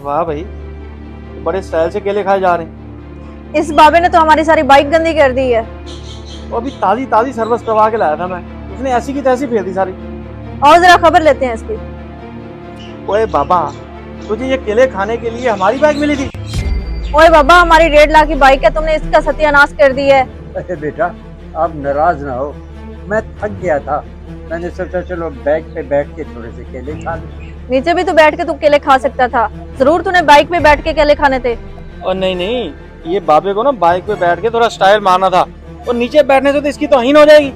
वाह भाई, बड़े स्टाइल से केले खाए जा रहे हैं। इस बाबे ने तो हमारी सारी बाइक गंदी कर दी है। वो अभी ताजी ताजी सर्विस करवा के लाया था मैं, उसने ऐसी की तैसी फेर दी सारी। और जरा खबर लेते हैं इसकी। ओए बाबा, तुझे ये केले खाने के लिए हमारी बाइक मिली थी? ओए बाबा, हमारी 1.5 लाख की बाइक है, तुमने इसका सत्यानाश कर दी है। अरे बेटा, आप नाराज ना हो, मैं थक गया था। मैंने सोचा चलो बैग पे बैठ के थोड़े से केले खा लूं। नीचे भी तो बैठ के तू केले खा सकता था, जरूर तूने बाइक पे बैठ के केले खाने थे। और नहीं, ये बाबे को ना बाइक पे बैठ के थोड़ा स्टाइल मारना था, और नीचे बैठने से तो इसकी तौहीन हो जाएगी।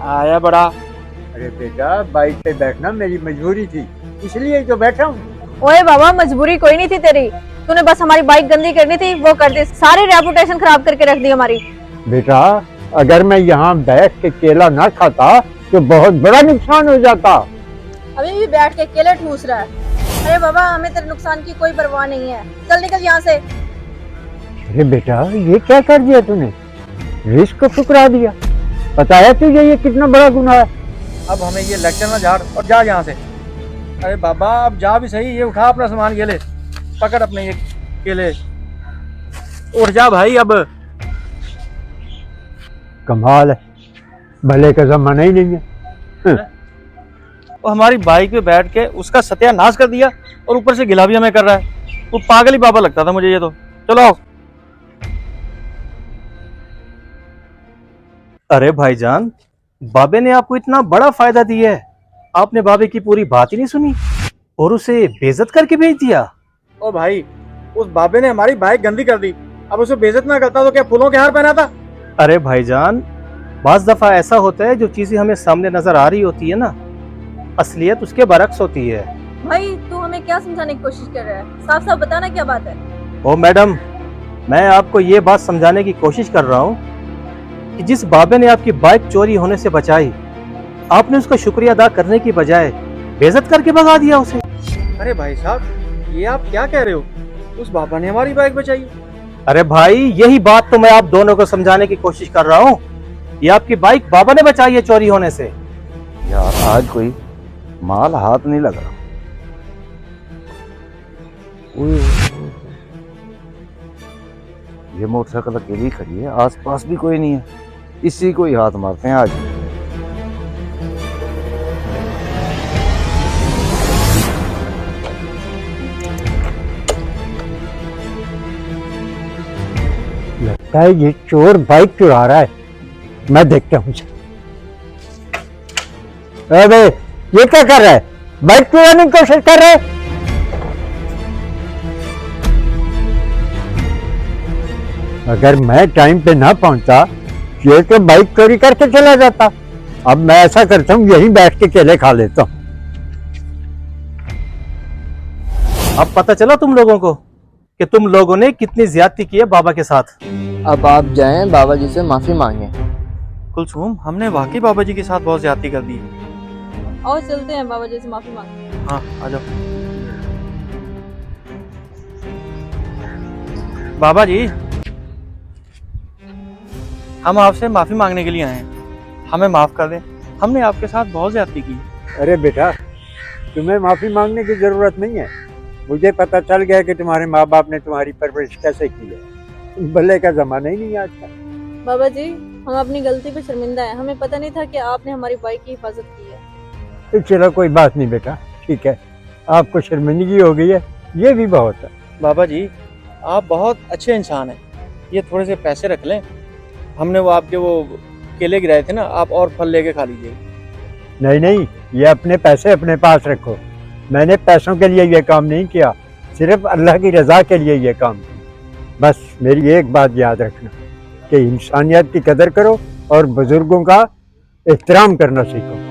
आया बड़ा। अरे बेटा, बाइक पे बैठना मेरी मजबूरी थी, इसलिए तो बैठा हूँ। ओए बाबा, मजबूरी कोई नहीं थी तेरी, तूने बस हमारी बाइक गंदी करनी थी, वो कर दी, सारी रेपुटेशन खराब करके रख दी हमारी। बेटा, अगर मैं यहाँ बैठ के केला ना खाता तो बहुत बड़ा नुकसान हो जाता। अभी भी बैठ के केले ठूस रहा है। अरे बाबा, हमें तेरे नुकसान की कोई परवाह नहीं है, चल निकल यहाँ से। अरे बेटा, ये क्या कर दिया तूने? रिस्क को ठुकरा दिया। पता है तुझे ये कितना बड़ा गुनाह है? अब हमें ये लेक्चर ना झाड़ और जा यहाँ से। अरे बाबा, अब जा भी सही, ये उठा अपना सामान, ये ले, पकड़ अपने ये केले, उठ जा भाई अब। कमाल है, भले का जमाना ही नहीं है। वो हमारी बाइक पे बैठ के उसका सत्यानाश कर दिया, और ऊपर से गिला भी हमें कर रहा है। वो पागल ही बाबा लगता था मुझे ये तो। चलो आओ। अरे भाईजान, बाबे ने आपको इतना बड़ा फायदा दिया है, आपने बाबे की पूरी बात ही नहीं सुनी और उसे बेइज्जत करके भेज दिया। ओ भाई, उस बाबे ने हमारी बाइक गंदी कर दी, अब उसे बेइज्जत ना करता तो क्या फूलों के हार पहनाता? अरे भाईजान, बाज दफा ऐसा होता है, जो चीजें हमें सामने नजर आ रही होती है ना, असलियत उसके बरक्स होती है। भाई, तू हमें क्या समझाने की कोशिश कर रहा है? साफ साफ बताना क्या बात है। ओ मैडम, मैं आपको ये बात समझाने की कोशिश कर रहा हूँ कि जिस बाबे ने आपकी बाइक चोरी होने से बचाई, आपने उसका शुक्रिया अदा करने की बजाय बेइज्जत करके भगा दिया उसे। अरे भाई साहब, ये आप क्या कह रहे हो? उस बाबा ने हमारी बाइक बचाई। अरे भाई, यही बात तो मैं आप दोनों को समझाने की कोशिश कर रहा हूँ। ये आपकी बाइक बाबा ने बचाई है चोरी होने से। यार, आज कोई माल हाथ नहीं लग रहा। ये मोटरसाइकिल अकेली खड़ी है, आसपास भी कोई नहीं है, इसी को ही हाथ मारते हैं आज। लगता है ये चोर बाइक चुरा रहा है, मैं देखता हूँ। अबे, ये क्या कर रहा है? बाइक चुराने की कोशिश कर रहा है। अगर मैं टाइम पे ना पहुंचा, ये तो बाइक चोरी करके चला जाता। अब मैं ऐसा करता हूँ, यहीं बैठ के केले खा लेता हूँ। अब पता चला तुम लोगों को कि तुम लोगों ने कितनी ज्यादती की है बाबा के साथ। अब आप जाएं बाबा जी से माफी मांगे। कुलसुम, हमने वाकई बाबा जी के साथ बहुत ज्यादती कर दी। और चलते हैं बाबा जी से माफी मांगते। हाँ, आ जाओ। बाबा जी, हम आपसे माफी मांगने के लिए आए हैं, हमें माफ कर दें, हमने आपके साथ बहुत ज्यादती की। अरे बेटा, तुम्हें माफी मांगने की जरूरत नहीं है। मुझे पता चल गया कि तुम्हारे माँ बाप ने तुम्हारी परवरिश कैसे की है। भले का जमाना ही नहीं है आज का। बाबा जी, हम अपनी गलती पे शर्मिंदा हैं, हमें पता नहीं था कि आपने हमारी बाइक की हिफाजत की है। तो चलो, कोई बात नहीं बेटा, ठीक है, आपको शर्मिंदगी हो गई है, ये भी बहुत है। बाबा जी, आप बहुत अच्छे इंसान हैं, ये थोड़े से पैसे रख लें, हमने वो आपके वो केले गिराए थे ना, आप और फल लेके खा लीजिए। नहीं नहीं, ये अपने पैसे अपने पास रखो। मैंने पैसों के लिए ये काम नहीं किया, सिर्फ अल्लाह की रजा के लिए ये काम किया। बस मेरी एक बात याद रखना कि इंसानियत की कदर करो और बुजुर्गों का एहतराम करना सीखो।